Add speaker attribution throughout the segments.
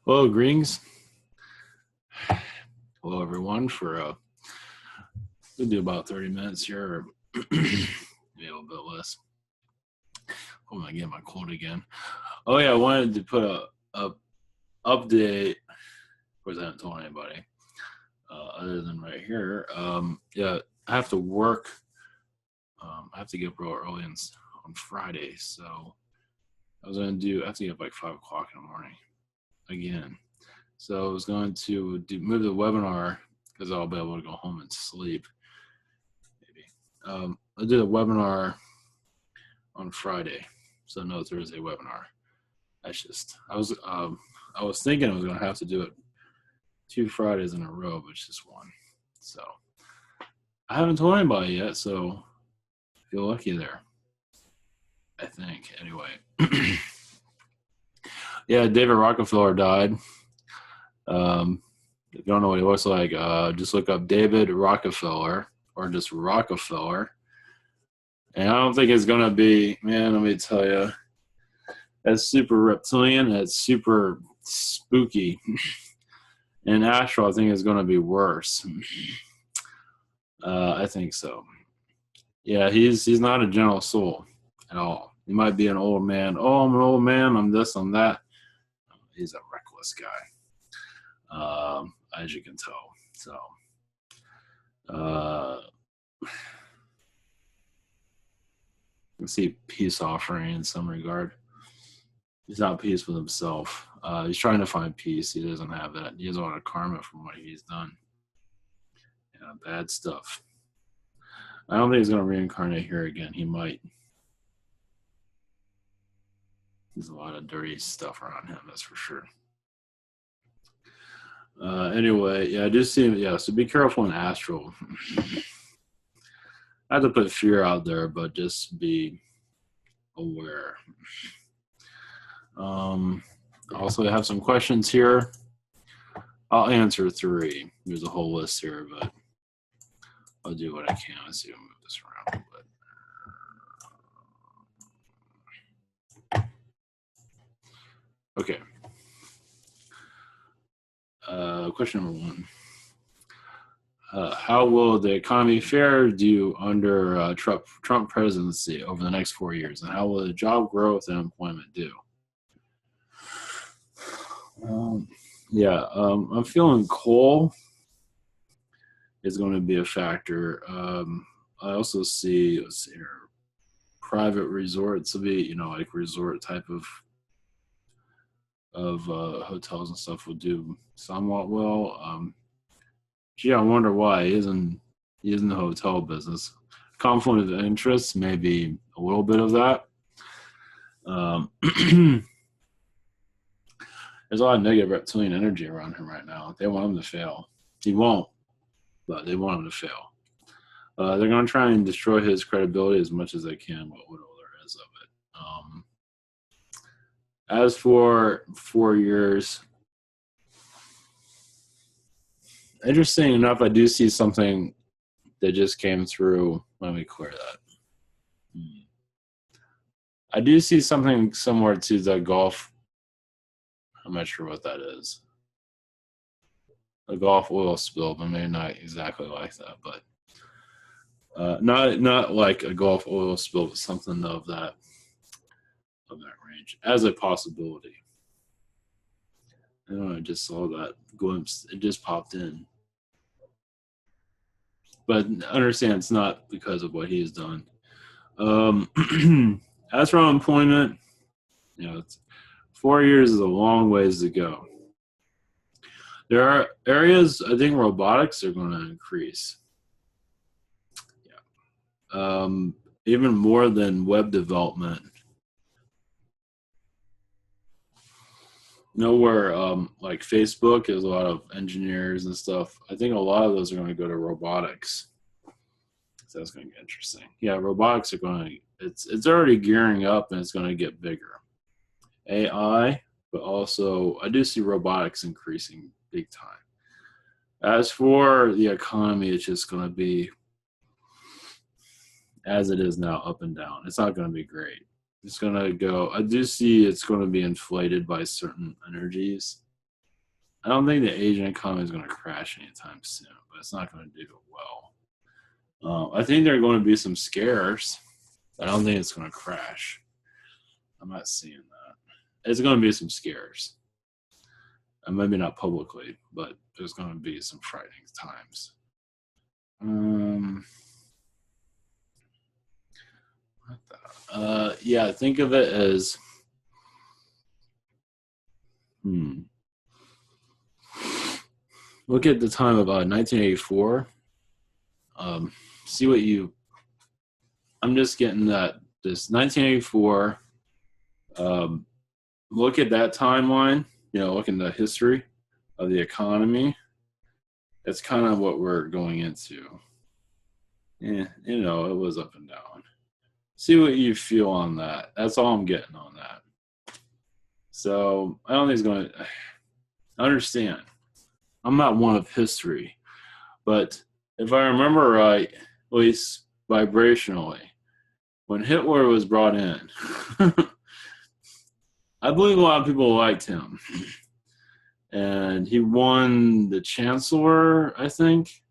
Speaker 1: Hello, greetings. Hello, everyone. We'll do about 30 minutes here, or maybe a little bit less. Hope I get my cold again. Oh yeah, I wanted to put a update. Of course, I haven't told anybody other than right here. Yeah, I have to work. I have to get up real early on Friday, so I have to get up like 5 o'clock in the morning again. So I was going to move the webinar because I'll be able to go home and sleep. Maybe I did a webinar on Friday, so no Thursday webinar. I was thinking I was going to have to do it 2 Fridays in a row, but it's just one. So I haven't told anybody yet, so feel lucky there. I think anyway. Yeah, David Rockefeller died. If you don't know what he looks like, just look up David Rockefeller or just Rockefeller. And I don't think it's going to be, man, let me tell you, that's super reptilian. That's super spooky. And astral, I think, is going to be worse. I think so. Yeah, he's not a gentle soul at all. He might be an old man. Oh, I'm an old man. I'm this, I'm that. He's a reckless guy, as you can tell. So, you see peace offering in some regard. He's not peace with himself. He's trying to find peace. He doesn't have that. He has a lot of karma from what he's done. Yeah, bad stuff. I don't think he's going to reincarnate here again. He might. There's a lot of dirty stuff around him, that's for sure. Anyway, yeah, I do see him. Yeah, so be careful in astral. I have to put fear out there, but just be aware. Also, I have some questions here. I'll answer 3. There's a whole list here, but I'll do what I can. Let's see if I move this around a bit. Okay. Question number 1. How will the economy fare do under Trump presidency over the next 4 years? And how will the job growth and employment do? I'm feeling coal is going to be a factor. I also see, let's see here, private resorts will be, like resort type of hotels and stuff will do somewhat well. I wonder why he is in the hotel business. Conflict of interest, maybe a little bit of that. There's a lot of negative reptilian energy around him right now. They want him to fail. He won't, but they want him to fail. They're going to try and destroy his credibility as much as they can, what little there is of it. As for 4 years, interesting enough, I do see something that just came through. Let me clear that. I do see something similar to the Gulf. I'm not sure what that is. A Gulf oil spill, but maybe not exactly like that. But not like a Gulf oil spill, but something of that range as a possibility. I don't know, I just saw that glimpse. It just popped in. But understand it's not because of what he's done. As for employment, 4 years is a long ways to go. There are areas, I think robotics are going to increase. Yeah. Even more than web development. Where like Facebook is a lot of engineers and stuff. I think a lot of those are going to go to robotics. So that's going to get interesting. Yeah, robotics are going to, it's already gearing up and it's going to get bigger. AI, but also I do see robotics increasing big time. As for the economy, it's just going to be as it is now, up and down. It's not going to be great. It's going to go, I do see it's going to be inflated by certain energies. I don't think the Asian economy is going to crash anytime soon, but it's not going to do well. I think there are going to be some scares. I don't think it's going to crash. I'm not seeing that. It's going to be some scares. And maybe not publicly, but there's going to be some frightening times. Yeah, think of it as look at the time of 1984. See what you. I'm just getting that this 1984. Look at that timeline. Look in the history of the economy. That's kind of what we're going into. Yeah, it was up and down. See what you feel on that. That's all I'm getting on that. So I don't think it's going to. Understand. I'm not one of history, but if I remember right, at least vibrationally, when Hitler was brought in, I believe a lot of people liked him. And he won the chancellor, I think.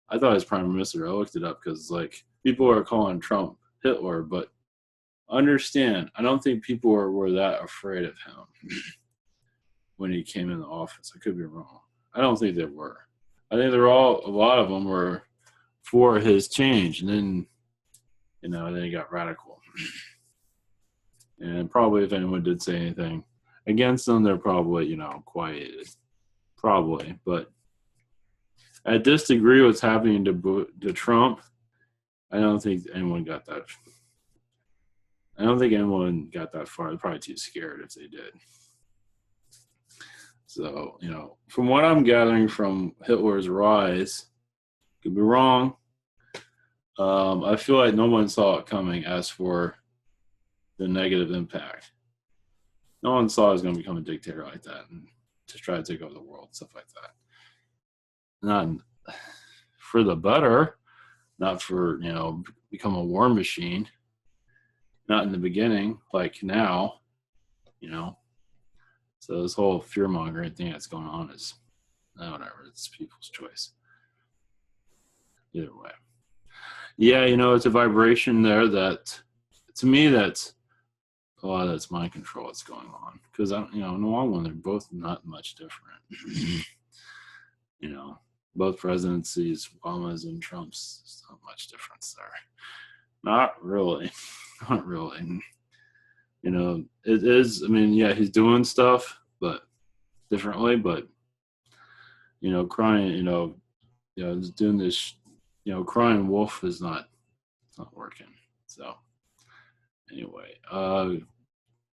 Speaker 1: I thought he was prime minister. I looked it up because, people are calling Trump Hitler, but understand, I don't think people were that afraid of him when he came into office. I could be wrong. I don't think they were. I think a lot of them were for his change, and then, then he got radical. And probably if anyone did say anything against them, they're probably, quieted. Probably. But at this degree, what's happening to Trump, I don't think anyone got that. I don't think anyone got that far. They're probably too scared if they did. So, from what I'm gathering from Hitler's rise, could be wrong. I feel like no one saw it coming as for the negative impact. No one saw he was going to become a dictator like that and just try to take over the world, stuff like that. Not for the better, not for, become a war machine. Not in the beginning, like now, So this whole fear-mongering thing that's going on is, whatever, it's people's choice. Either way. Yeah, it's a vibration there that, to me, that's a lot of that's mind control that's going on. Because, in the long run, they're both not much different. Both presidencies, Obama's and Trump's, there's not much difference there. Not really. Not really. It is, he's doing stuff, but differently, but, crying, doing this, crying wolf is not working. So, anyway,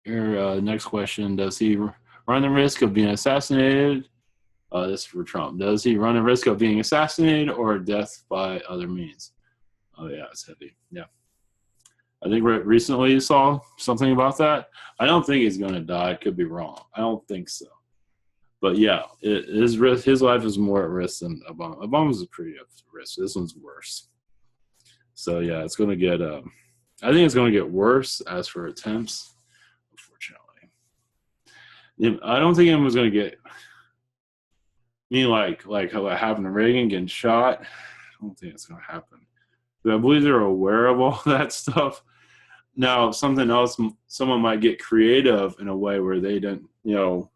Speaker 1: here, next question, does he run the risk of being assassinated? This is for Trump. Does he run the risk of being assassinated or death by other means? Oh, yeah, it's heavy. Yeah. I think recently you saw something about that. I don't think he's going to die. Could be wrong. I don't think so. But yeah, his life is more at risk than Obama. Obama's pretty at risk. This one's worse. So yeah, it's going to get. I think it's going to get worse as for attempts. Unfortunately, I don't think anyone's going to get. Like how happened to Reagan getting shot. I don't think it's going to happen. But I believe they're aware of all that stuff. Now, something else, someone might get creative in a way where they don't, the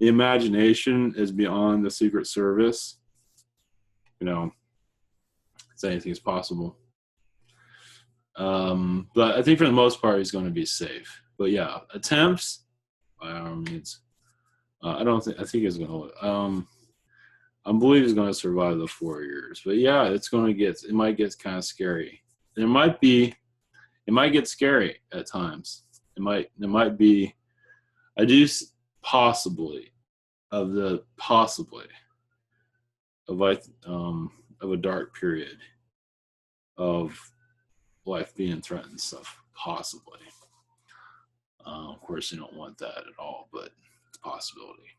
Speaker 1: imagination is beyond the Secret Service. Anything's possible. But I think for the most part, he's going to be safe. But yeah, attempts, by all means. I think he's going to, I believe he's going to survive the 4 years. But yeah, it might get kind of scary. It might get scary at times. It might be, I do possibly of a dark period of life being threatened and stuff. Possibly. Of course, you don't want that at all, but it's a possibility.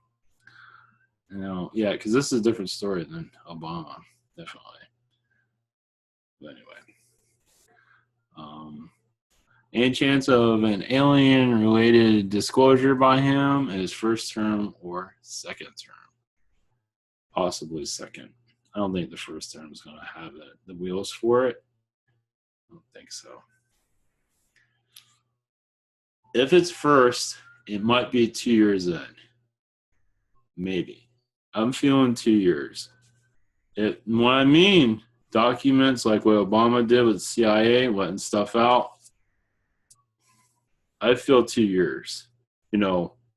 Speaker 1: Yeah, because this is a different story than Obama, definitely. But anyway. Any chance of an alien-related disclosure by him in his first term or second term? possibly second. I don't think the first term is going to have the wheels for it. I don't think so. If it's first, it might be 2 years in. Maybe. I'm feeling 2 years. What I mean, documents like what Obama did with CIA, letting stuff out, I feel 2 years.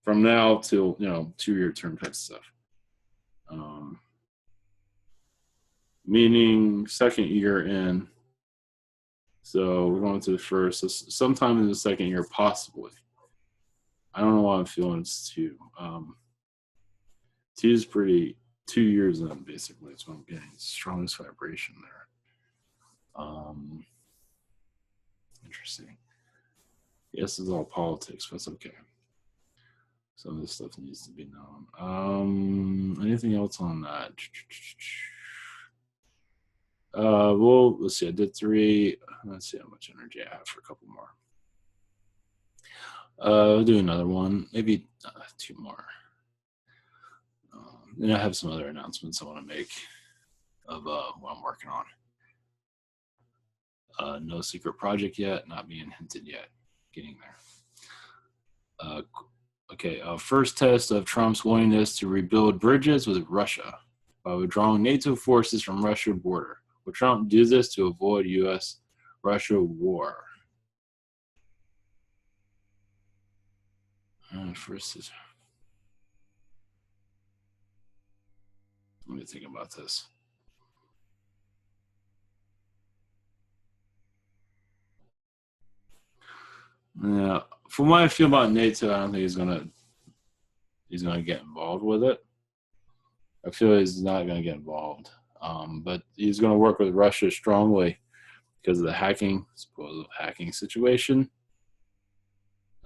Speaker 1: From now till 2-year term type stuff. Meaning second year in. So we're going to the first. So sometime in the second year, possibly. I don't know why I'm feeling it's 2. 2 is pretty. 2 years in, basically. That's what I'm getting. Strongest vibration there. Interesting. Yes, it's all politics, but it's okay. Some of this stuff needs to be known. Anything else on that? Well, let's see. I did 3. Let's see how much energy I have for a couple more. I'll do another one, maybe 2 more. Then I have some other announcements I want to make of what I'm working on. No secret project yet, not being hinted yet. Getting there. Okay, first test of Trump's willingness to rebuild bridges with Russia by withdrawing NATO forces from Russia border. Will Trump do this to avoid U.S.-Russia war? First is... Let me think about this. Yeah, from what I feel about NATO, I don't think he's gonna get involved with it. I feel he's not gonna get involved, but he's gonna work with Russia strongly because of the supposed hacking situation.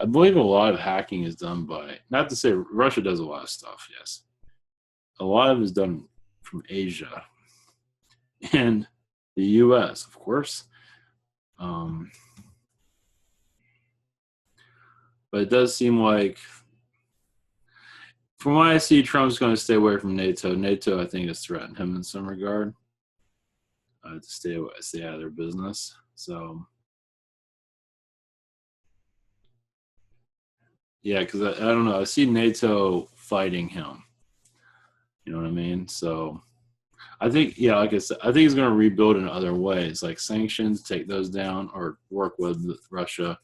Speaker 1: I believe a lot of hacking is done by, not to say Russia does a lot of stuff, yes. A lot of it is done from Asia and the U.S., of course. But it does seem like, from what I see, Trump's going to stay away from NATO. NATO, I think, has threatened him in some regard to stay out of their business. So, yeah, because I don't know. I see NATO fighting him. You know what I mean? So, I think, yeah, like I said, I think he's going to rebuild in other ways, like sanctions, take those down, or work with Russia.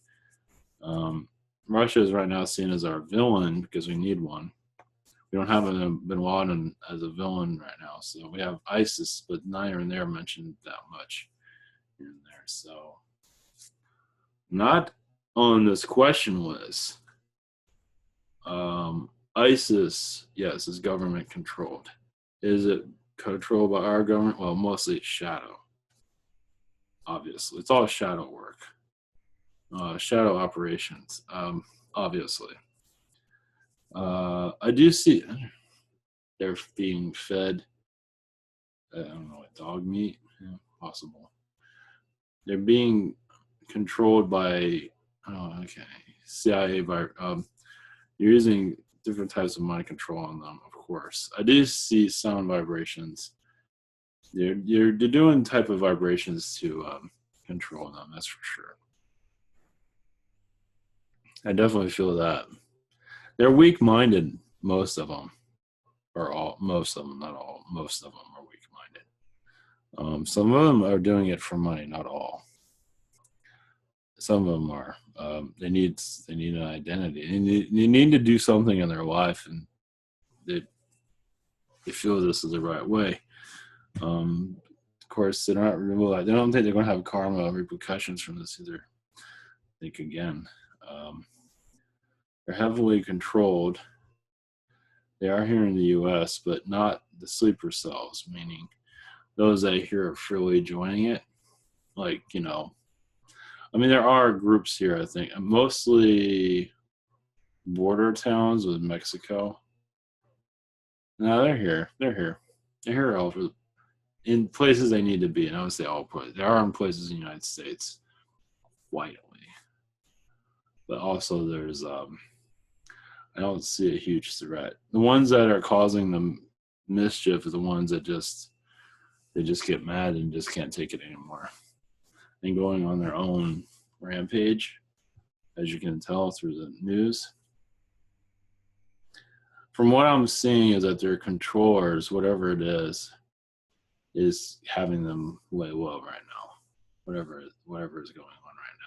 Speaker 1: Russia is right now seen as our villain because we need one. We don't have bin Laden as a villain right now, so we have ISIS, but neither in there mentioned that much in there. So, not on this question list. ISIS, yes, is government controlled. Is it controlled by our government? Well, mostly it's shadow. Obviously, it's all shadow work, shadow operations. Obviously. I do see they're being fed, I don't know, dog meat, yeah, possible. They're being controlled by, CIA. You're using different types of mind control on them, of course. I do see sound vibrations. They're doing type of vibrations to control them, that's for sure. I definitely feel that. They're weak-minded, most of them. Most of them, not all. Most of them are weak-minded. Some of them are doing it for money, not all. Some of them are. They need an identity. They need to do something in their life, and they feel this is the right way. Of course, they're not really. They don't think they're going to have karma repercussions from this either. Think again. They're heavily controlled. They are here in the U.S., but not the sleeper cells, meaning those that here are freely joining it. Like, there are groups here, I think, mostly border towns with Mexico. No, they're here. They're here all over, in places they need to be. And I would say all places. There are in places in the United States, quietly. But also there's, I don't see a huge threat. The ones that are causing them mischief are the ones that they just get mad and just can't take it anymore, and going on their own rampage, as you can tell through the news. From what I'm seeing is that their controllers, whatever it is having them way well right now. Whatever is going on right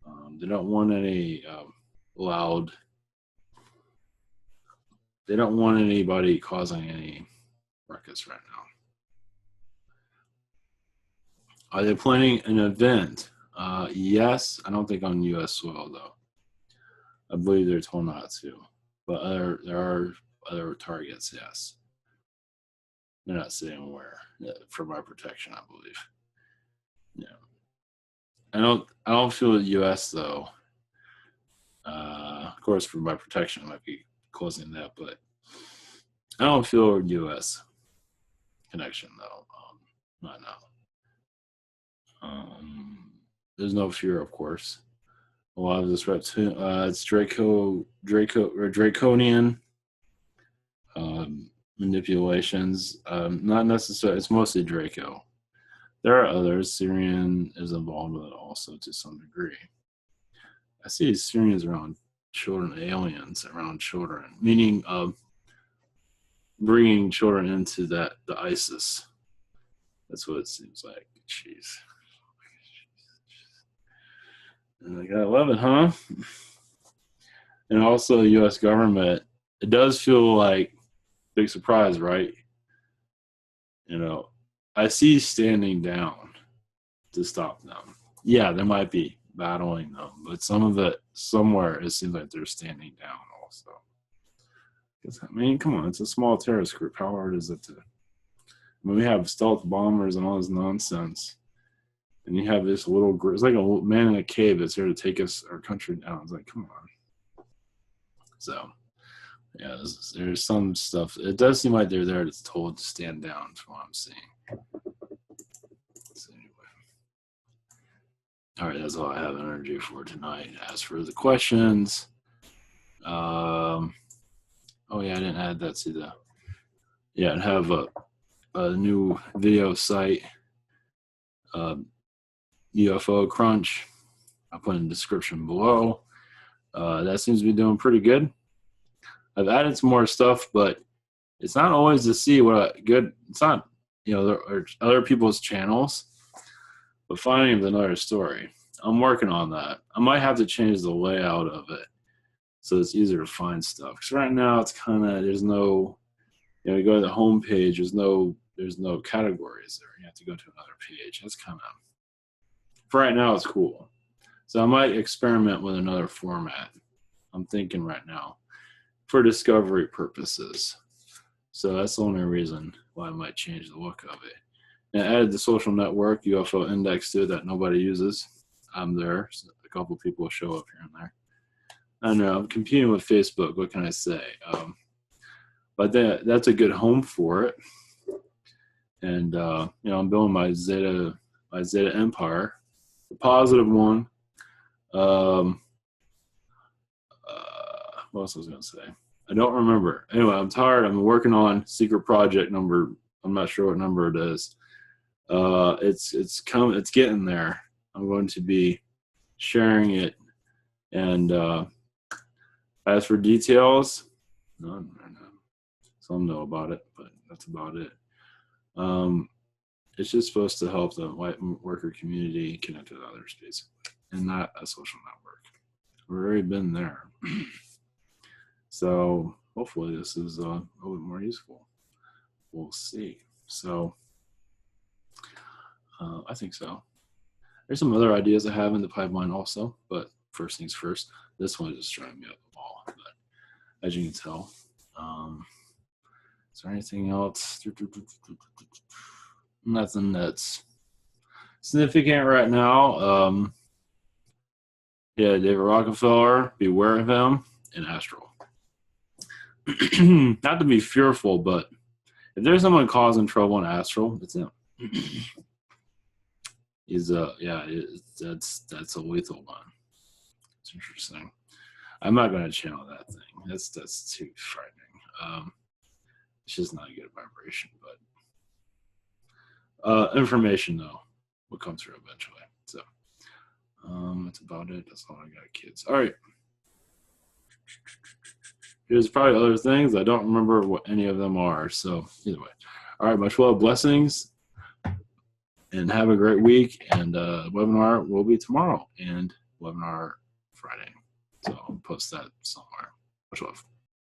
Speaker 1: now. They don't want any loud. They don't want anybody causing any ruckus right now. Are they planning an event? Yes. I don't think on U.S. soil though. I believe they're told not to. But there are other targets, yes. They're not saying where, for my protection, I believe. Yeah. I don't feel the U.S. though. Of course, for my protection, I might be closing that, but I don't feel a U.S. connection though. Not now. There's no fear, of course. A lot of this it's draconian manipulations. Not necessarily. It's mostly Draco. There are others. Syrian is involved with it also to some degree. I see Syrians around children, aliens around children, meaning bringing children into the ISIS. That's what it seems like. Jeez. And I gotta love it, huh? And also the U.S. government, it does feel like big surprise, right? You know, I see standing down to stop them. Yeah, they might be battling them, but some of it, somewhere, it seems like they're standing down also. I mean, come on, it's a small terrorist group. How hard is it to? I mean, we have stealth bombers and all this nonsense. And you have this little group. It's like a man in a cave that's here to take our country down. It's like, come on. So, yeah, there's some stuff. It does seem like they're there to told to stand down from what I'm seeing. So anyway. All right, that's all I have energy for tonight. As for the questions, oh yeah, I didn't add that to the. Yeah, I have a new video site. UFO Crunch. I'll put in the description below. That seems to be doing pretty good. I've added some more stuff, but it's not always to see it's not, there are other people's channels, but finding another story. I'm working on that. I might have to change the layout of it so it's easier to find stuff. Because right now it's kind of, there's no, you go to the home page, there's no categories there. You have to go to another page. That's kind of, for right now, it's cool. So I might experiment with another format. I'm thinking right now for discovery purposes. So that's the only reason why I might change the look of it. And I added the social network UFO index to it that nobody uses. I'm there. So a couple people show up here and there. I don't know. I'm competing with Facebook. What can I say? But that's a good home for it. And I'm building my Zeta empire. The positive one. What else was I going to say? I don't remember. Anyway, I'm tired. I'm working on secret project number. I'm not sure what number it is. It's getting there. I'm going to be sharing it. And as for details, none right now. Some know about it, but that's about it. It's just supposed to help the white worker community connect with others, basically, and not a social network. We've already been there. So hopefully this is a little bit more useful. We'll see. So I think so. There's some other ideas I have in the pipeline also, but first things first, this one is just driving me up the wall. But as you can tell, is there anything else? Nothing that's significant right now. Yeah, David Rockefeller, beware of him, and Astral. Not to be fearful, but if there's someone causing trouble in Astral, it's him. He's that's a lethal one. It's interesting. I'm not going to channel that thing. That's too frightening. It's just not a good vibration, but information though will come through eventually. So that's about it. That's all I got, kids. All right. There's probably other things. I don't remember what any of them are. So either way. All right, much love, blessings, and have a great week. And webinar will be tomorrow and webinar Friday. So I'll post that somewhere. Much love.